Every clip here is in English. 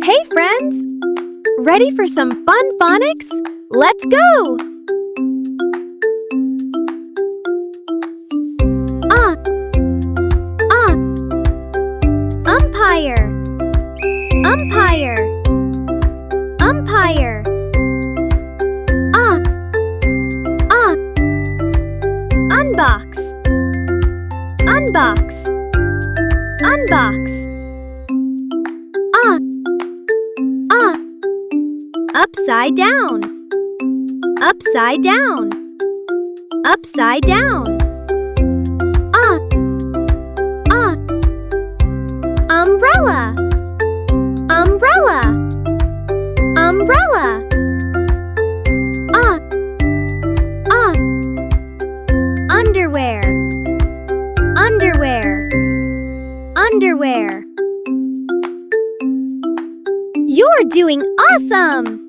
Hey friends! Ready for some fun phonics? Let's go! Umpire, umpire, umpire. Unbox, unbox, unbox. Upside down, upside down, upside down. Umbrella, umbrella, umbrella. Underwear, underwear, underwear. You're doing awesome!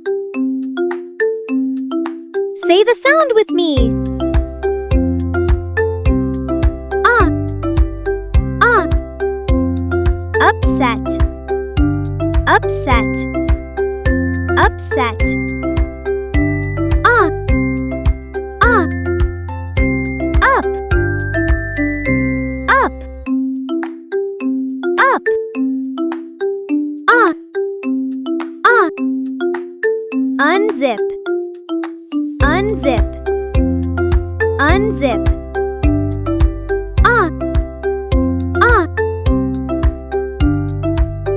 Say the sound with me. Upset, upset, upset. Up, up, up. Unzip, unzip, unzip.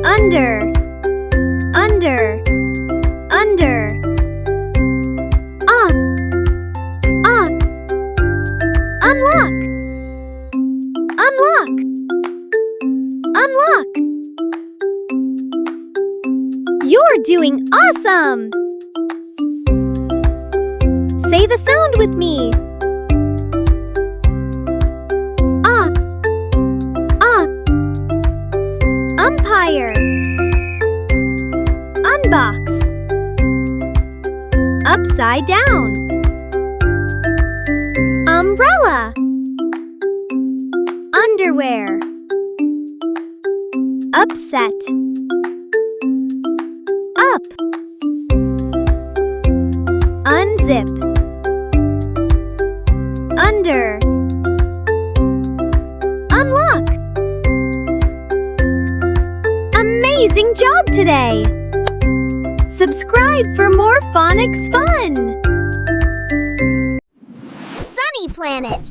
Under, under, under. Unlock, unlock, unlock. You're doing awesome! Say the sound with me. Umpire, unbox, upside down, umbrella, underwear, upset, up, unzip, under, unlock. Amazing job today! Subscribe for more phonics fun! Sunny Planet!